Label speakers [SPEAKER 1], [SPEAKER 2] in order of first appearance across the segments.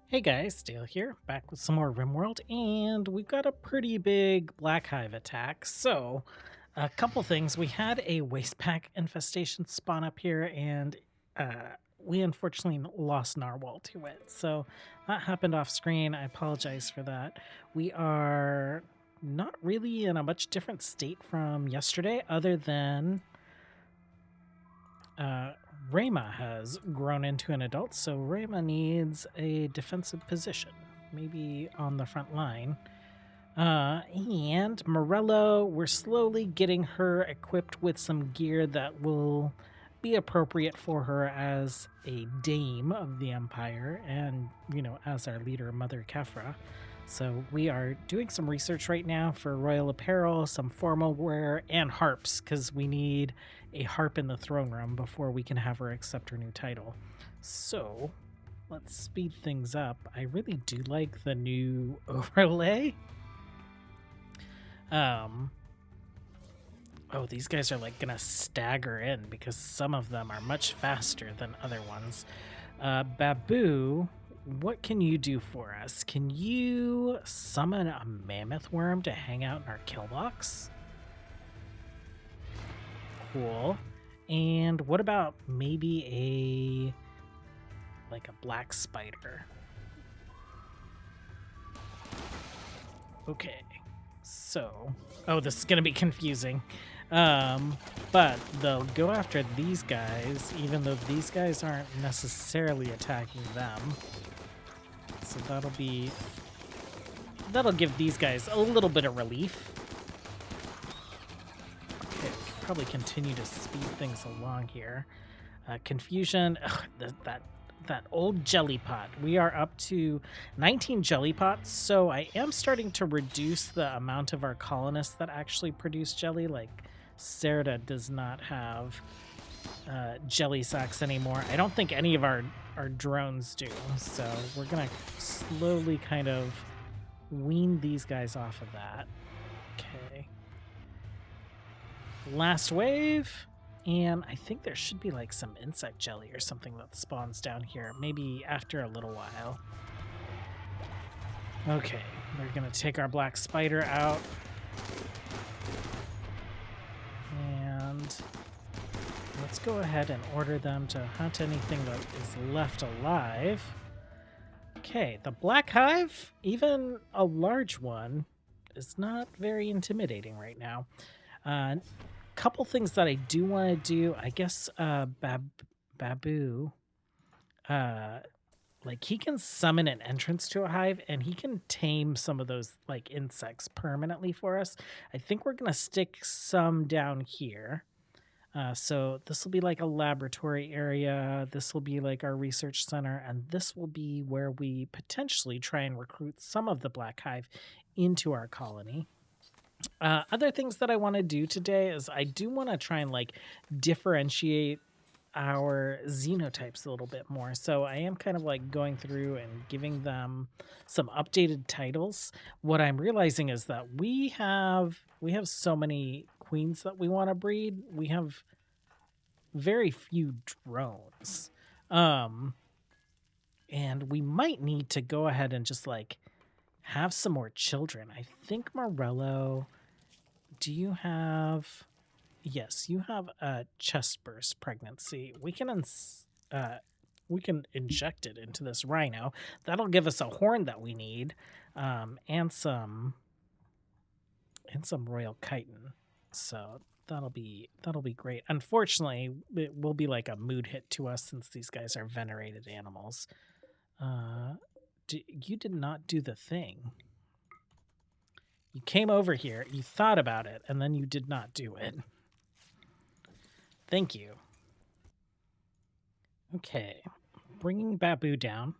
[SPEAKER 1] Hey guys, Dale here, back with some more RimWorld, and we've got a pretty big black hive attack. So, a couple things. We had a waste pack infestation spawn up here, and we unfortunately lost narwhal to it. So, that happened off screen. I apologize for that. We are not really in a much different state from yesterday, other than uh, Rayma has grown into an adult, so Rayma needs a defensive position, maybe on the front line. And Morello, we're slowly getting her equipped with some gear that will be appropriate for her as a dame of the Empire and, as our leader, Mother Kefra. So we are doing some research right now for royal apparel, some formal wear, and harps, because we need a harp in the throne room before we can have her accept her new title. So let's speed things up. I really do like the new overlay. Oh, these guys are like gonna stagger in because some of them are much faster than other ones. Babu, what can you do for us? Can you summon a mammoth worm to hang out in our kill box? Cool. And what about maybe a black spider? Okay. So, oh, this is going to be confusing. But they'll go after these guys, even though these guys aren't necessarily attacking them. So that'll give these guys a little bit of relief. Okay, we can probably continue to speed things along here. Confusion, that old jelly pot. We are up to 19 jelly pots, so I am starting to reduce the amount of our colonists that actually produce jelly. Like, Serta does not have jelly sacks anymore. I don't think any of our drones do, so we're gonna slowly kind of wean these guys off of that. Okay. Last wave. And I think there should be like some insect jelly or something that spawns down here, maybe after a little while. Okay, we're gonna take our black spider out. And let's go ahead and order them to hunt anything that is left alive. Okay, the black hive, even a large one, is not very intimidating right now. Couple things that I do want to do. I guess Babu, like he can summon an entrance to a hive and he can tame some of those like insects permanently for us. I think we're gonna stick some down here. So this will be like a laboratory area. This will be like our research center, and this will be where we potentially try and recruit some of the black hive into our colony. Other things that I want to do today is I do want to try and like differentiate our xenotypes a little bit more. So I am kind of like going through and giving them some updated titles. What I'm realizing is that we have so many queens that we want to breed. We have very few drones. And we might need to go ahead and just like have some more children. I think Morello, do you have? Yes, you have a chest burst pregnancy. We can inject it into this rhino. That'll give us a horn that we need, and some royal chitin. So that'll be great. Unfortunately, it will be like a mood hit to us since these guys are venerated animals. You did not do the thing. You came over here, you thought about it, and then you did not do it. Thank you. Okay, bringing Babu down.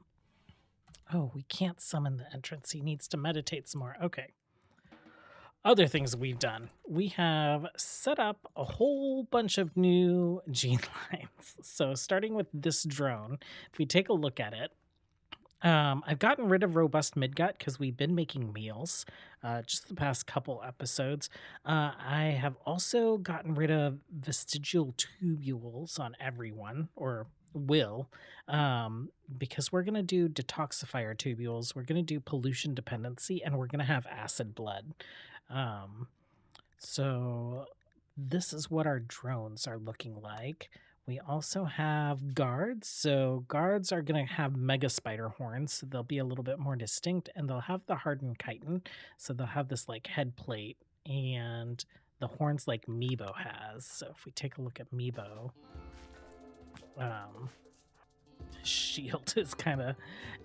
[SPEAKER 1] Oh, we can't summon the entrance. He needs to meditate some more. Okay. Other things we've done. We have set up a whole bunch of new gene lines. So starting with this drone, if we take a look at it, I've gotten rid of robust midgut because we've been making meals just the past couple episodes. I have also gotten rid of vestigial tubules on everyone, or will, because we're going to do detoxifier tubules, we're going to do pollution dependency, and we're going to have acid blood. So this is what our drones are looking like. We also have guards. So guards are going to have mega spider horns. So they'll be a little bit more distinct, and they'll have the hardened chitin. So they'll have this like head plate and the horns like Meebo has. So if we take a look at Meebo, shield is kind of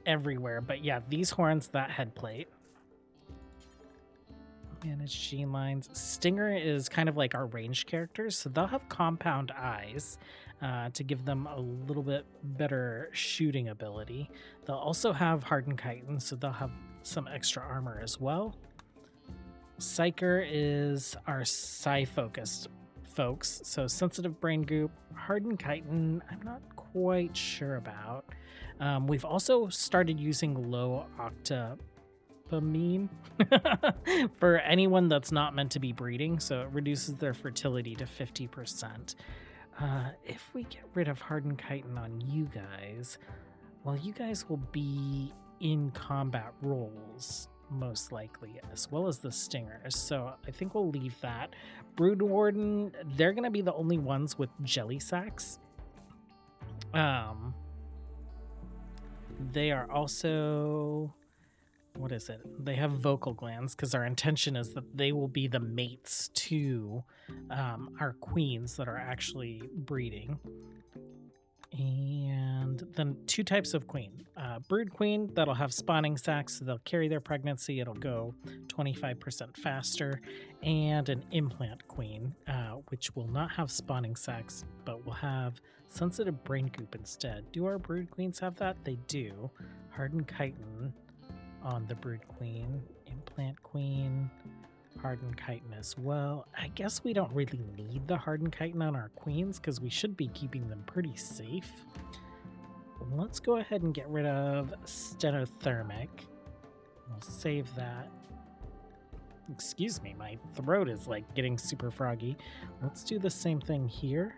[SPEAKER 1] everywhere. But yeah, these horns, that head plate. Manage gene lines. Stinger is kind of like our ranged characters, so they'll have compound eyes to give them a little bit better shooting ability. They'll also have hardened chitin, so they'll have some extra armor as well. Psyker is our psi-focused folks, so sensitive brain group. Hardened chitin, I'm not quite sure about. We've also started using low octopamine for anyone that's not meant to be breeding, so it reduces their fertility to 50%. If we get rid of hardened chitin on you guys, well, you guys will be in combat roles most likely, as well as the stingers, so I think we'll leave that. Brood Warden, they're gonna be the only ones with jelly sacks. They are also, what is it? They have vocal glands, because our intention is that they will be the mates to our queens that are actually breeding. And then two types of queen. Brood queen, that'll have spawning sacs, so they'll carry their pregnancy. It'll go 25% faster. And an implant queen, which will not have spawning sacs, but will have sensitive brain goop instead. Do our brood queens have that? They do. Hardened chitin on the brood queen. Implant queen. Hardened chitin as well. I guess we don't really need the hardened chitin on our queens because we should be keeping them pretty safe. Let's go ahead and get rid of stenothermic. We'll save that. Excuse me, my throat is like getting super froggy. Let's do the same thing here.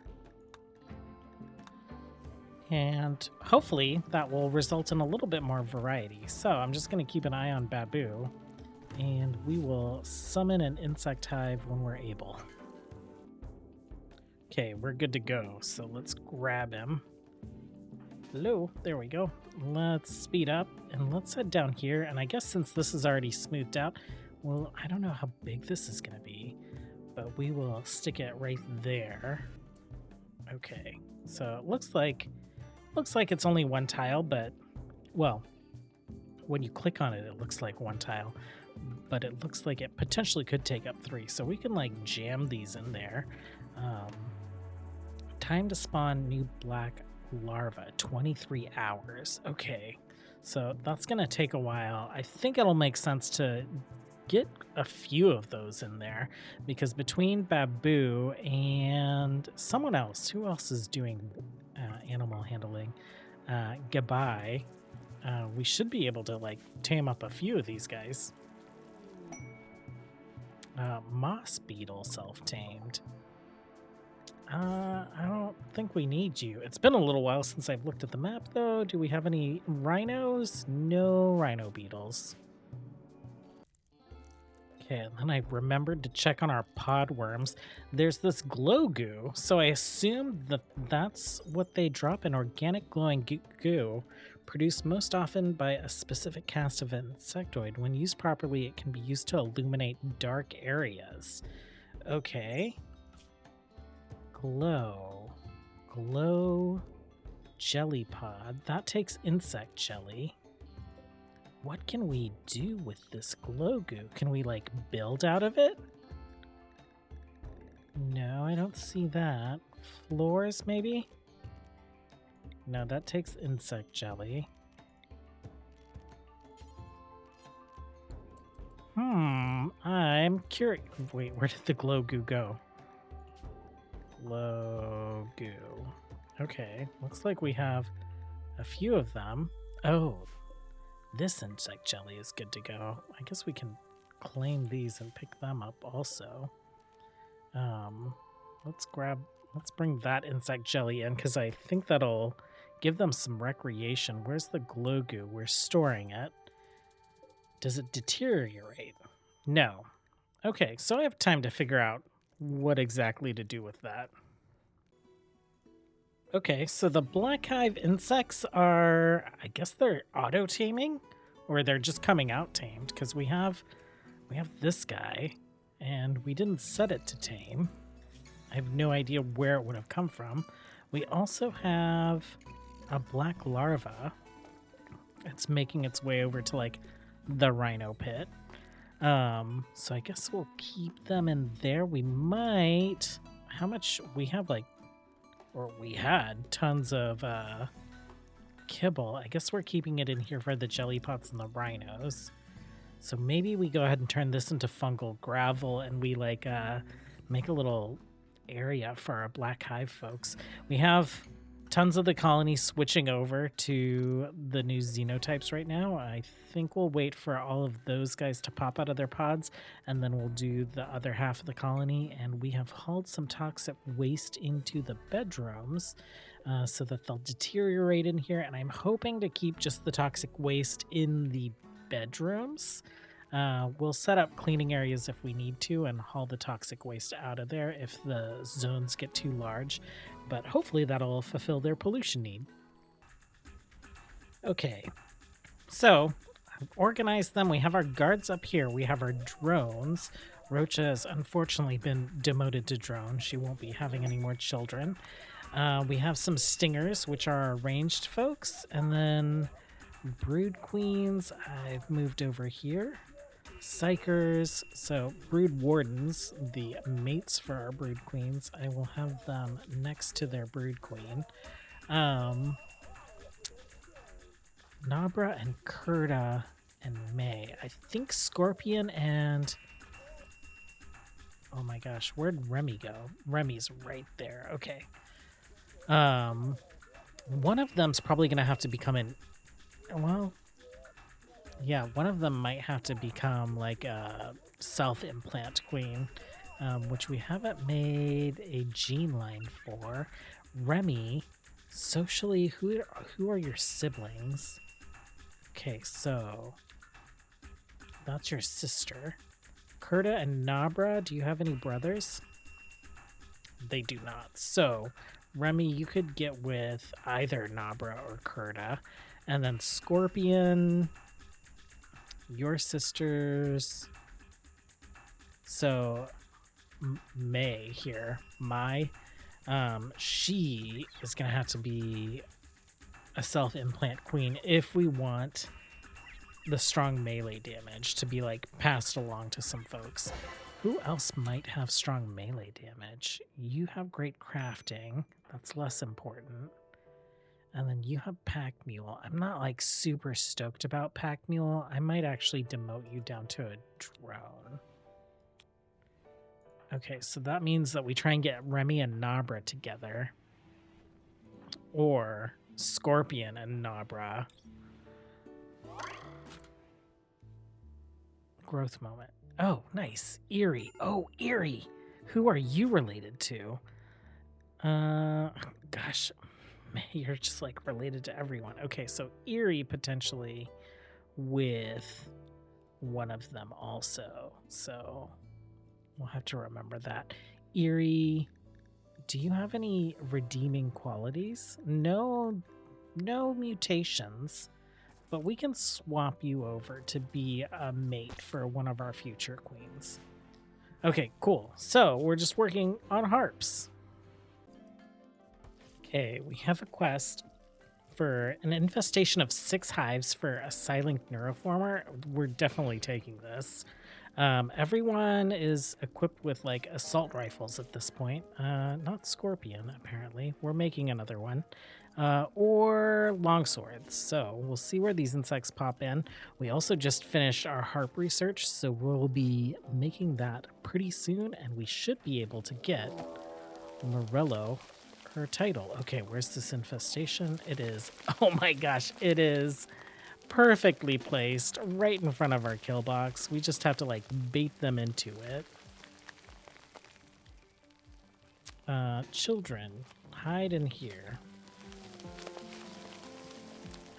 [SPEAKER 1] And hopefully that will result in a little bit more variety. So I'm just going to keep an eye on Babu. And we will summon an insect hive when we're able. Okay, we're good to go. So let's grab him. Hello, there we go. Let's speed up and let's head down here. And I guess since this is already smoothed out, well, I don't know how big this is going to be, but we will stick it right there. Okay, so it looks like it's only one tile, but well, when you click on it, it looks like one tile. But it looks like it potentially could take up 3, so we can like jam these in there. Time to spawn new black larva, 23 hours. Okay, so that's gonna take a while. I think it'll make sense to get a few of those in there, because between Babu and someone else, who else is doing animal handling? Gabai, we should be able to like tame up a few of these guys. Moss beetle self-tamed. I don't think we need you. It's been a little while since I've looked at the map, though. Do we have any rhinos? No rhino beetles. Okay, and then I remembered to check on our pod worms. There's this glow goo, so I assume that that's what they drop, an organic glowing goo, produced most often by a specific caste of insectoid. When used properly, it can be used to illuminate dark areas. Okay. Glow jelly pod. That takes insect jelly. What can we do with this glow goo? Can we like build out of it? No, I don't see that. Floors maybe? No, that takes insect jelly. I'm curious. Wait, where did the glow goo go? Glow goo. Okay, looks like we have a few of them. Oh, this insect jelly is good to go. I guess we can claim these and pick them up also. Let's bring that insect jelly in because I think that'll Give them some recreation. Where's the glow goo? We're storing it. Does it deteriorate? No. Okay, so I have time to figure out what exactly to do with that. Okay, so the black hive insects are, I guess they're auto-taming, or they're just coming out tamed, because we have this guy, and we didn't set it to tame. I have no idea where it would have come from. We also have a black larva. It's making its way over to like the rhino pit. So I guess we'll keep them in there. We might, how much we have we had tons of kibble. I guess we're keeping it in here for the jelly pots and the rhinos. So maybe we go ahead and turn this into fungal gravel and we make a little area for our black hive folks. We have tons of the colony switching over to the new xenotypes right now. I think we'll wait for all of those guys to pop out of their pods, and then we'll do the other half of the colony. And we have hauled some toxic waste into the bedrooms so that they'll deteriorate in here. And I'm hoping to keep just the toxic waste in the bedrooms. We'll set up cleaning areas if we need to and haul the toxic waste out of there if the zones get too large, but hopefully that'll fulfill their pollution need. Okay, so I've organized them. We have our guards up here. We have our drones. Rocha has unfortunately been demoted to drone. She won't be having any more children. We have some stingers, which are our ranged folks, and then brood queens I've moved over here. Psychers, so brood wardens, the mates for our brood queens, I will have them next to their brood queen. Nabra and Kurta and May. I think Scorpion and... oh my gosh, where'd Remy go? Remy's right there. Okay. One of them's probably going to have to become an... well... yeah, one of them might have to become like a self-implant queen, which we haven't made a gene line for. Remy, socially, who are your siblings? Okay, so that's your sister. Kurta and Nabra, do you have any brothers? They do not. So, Remy, you could get with either Nabra or Kurta. And then Scorpion... your sisters, so May here, she is gonna have to be a self-implant queen if we want the strong melee damage to be like passed along to some folks. Who else might have strong melee damage? You have great crafting, that's less important. And then you have Pack Mule. I'm not like super stoked about Pack Mule. I might actually demote you down to a drone. Okay, so that means that we try and get Remy and Nabra together. Or Scorpion and Nabra. Growth moment. Oh, nice. Eerie. Oh, Eerie. Who are you related to? Gosh. You're just like related to everyone. Okay, so Eerie potentially with one of them also. So we'll have to remember that. Eerie, do you have any redeeming qualities? No mutations, but we can swap you over to be a mate for one of our future queens. Okay, cool. So we're just working on harps. Okay, we have a quest for an infestation of 6 hives for a silent neuroformer. We're definitely taking this. Everyone is equipped with like assault rifles at this point. Not Scorpion, apparently. We're making another one. Or longswords. So we'll see where these insects pop in. We also just finished our harp research, so we'll be making that pretty soon, and we should be able to get Morello her title. Okay, where's this infestation? It is, oh my gosh, it is perfectly placed right in front of our kill box. We just have to like bait them into it. Children, hide in here.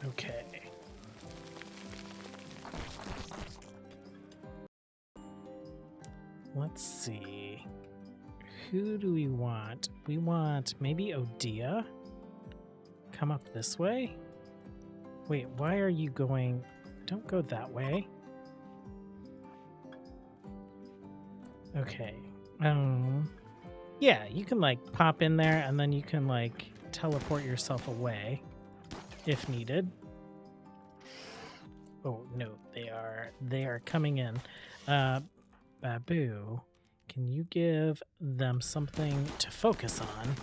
[SPEAKER 1] Okay. Let's see. Who do we want? We want maybe Odia. Come up this way. Wait, why are you going? Don't go that way. Okay. Yeah, you can like pop in there and then you can like teleport yourself away if needed. Oh no, they are coming in. Babu, can you give them something to focus on?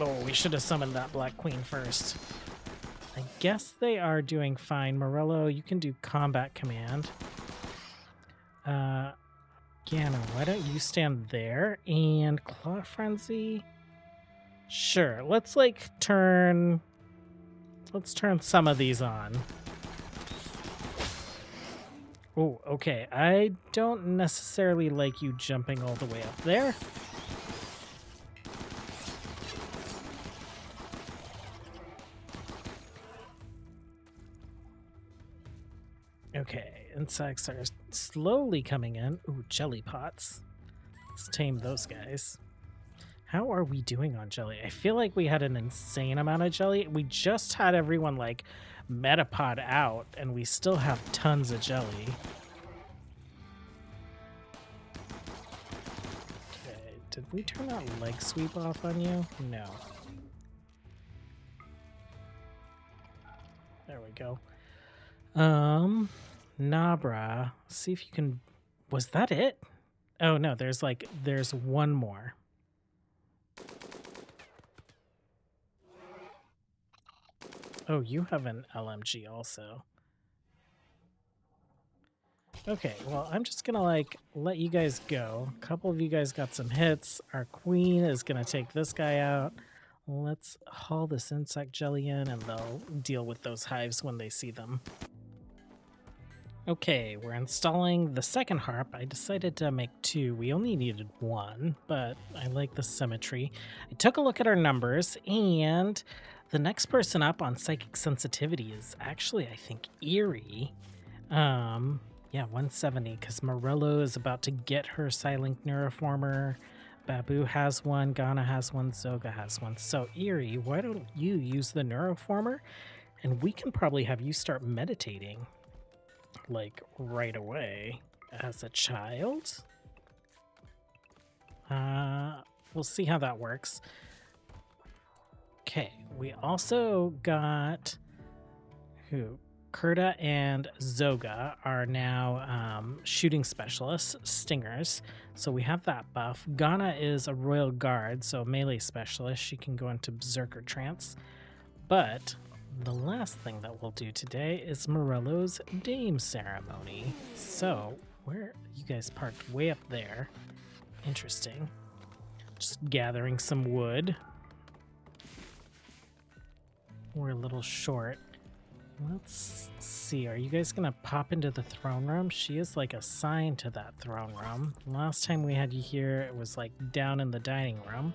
[SPEAKER 1] Oh, we should have summoned that Black Queen first. I guess they are doing fine. Morello, you can do combat command. Gano, why don't you stand there? And Claw Frenzy? Sure, let's turn some of these on. Oh, okay. I don't necessarily like you jumping all the way up there. Okay, insects are slowly coming in. Ooh, jelly pots. Let's tame those guys. How are we doing on jelly? I feel like we had an insane amount of jelly. We just had everyone like metapod out and we still have tons of jelly. Okay, did we turn that leg sweep off on you? No. There we go. Nabra, see if you can... Was that it? Oh no, there's one more. Oh, you have an LMG also. Okay, well, I'm just gonna let you guys go. A couple of you guys got some hits. Our queen is gonna take this guy out. Let's haul this insect jelly in and they'll deal with those hives when they see them. Okay, we're installing the second harp. I decided to make 2. We only needed 1, but I like the symmetry. I took a look at our numbers, and the next person up on psychic sensitivity is actually, I think, Eerie. Yeah, 170, because Morello is about to get her Silink Neuroformer. Babu has one, Ghana has one, Zoga has one. So, Eerie, why don't you use the Neuroformer? And we can probably have you start meditating, like, right away. As a child? We'll see how that works. Okay, we also got... Who? Kurta and Zoga are now shooting specialists, stingers. So we have that buff. Ghana is a royal guard, so melee specialist. She can go into berserker trance. But the last thing that we'll do today is Morello's Dame ceremony. So where you guys parked way up there. Interesting. Just gathering some wood. We're a little short. Let's see, are you guys gonna pop into the throne room? She is like assigned to that throne room. Last time we had you here, it was like down in the dining room.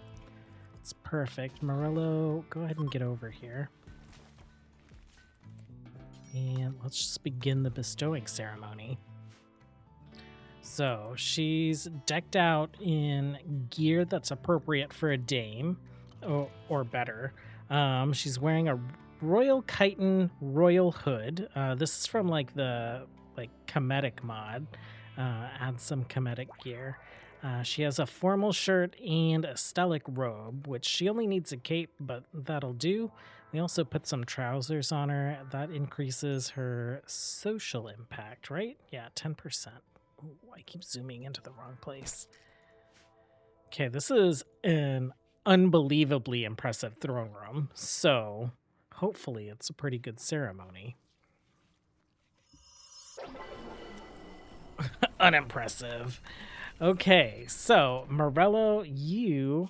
[SPEAKER 1] It's perfect. Morello, go ahead and get over here. And let's just begin the bestowing ceremony. So she's decked out in gear that's appropriate for a dame, or better. She's wearing a Royal Chitin Royal Hood. This is from like the Comedic mod. Add some Comedic gear. She has a formal shirt and a stellic robe, which she only needs a cape, but that'll do. We also put some trousers on her. That increases her social impact, right? Yeah, 10%. Ooh, I keep zooming into the wrong place. Okay, this is an unbelievably impressive throne room, so hopefully it's a pretty good ceremony. Unimpressive. Okay, so Morello, you...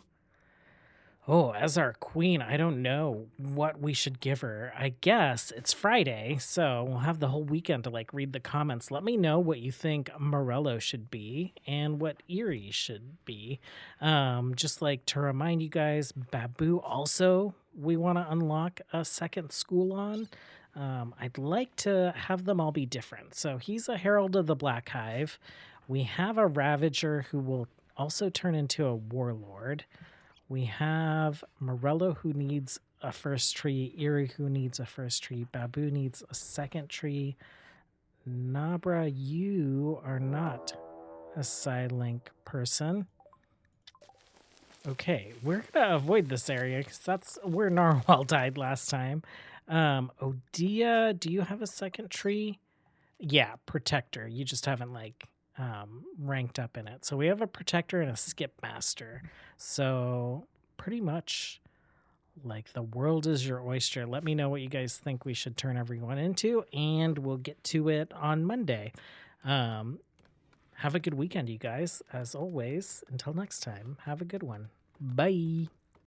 [SPEAKER 1] Oh, as our queen, I don't know what we should give her. I guess it's Friday, so we'll have the whole weekend to read the comments. Let me know what you think Morello should be and what Eerie should be. Just to remind you guys, Babu also we want to unlock a second school on. I'd like to have them all be different. So he's a Herald of the Black Hive. We have a Ravager who will also turn into a Warlord. We have Morello who needs a first tree, Eerie who needs a first tree, Babu needs a second tree. Nabra, you are not a Psylink person. Okay, we're gonna avoid this area because that's where Narwhal died last time. Odia, do you have a second tree? Yeah, Protector. You just haven't ranked up in it. So we have a Protector and a Skip Master. So pretty much like the world is your oyster. Let me know what you guys think we should turn everyone into, and we'll get to it on Monday. Have a good weekend, you guys. As always, until next time, have a good one. Bye.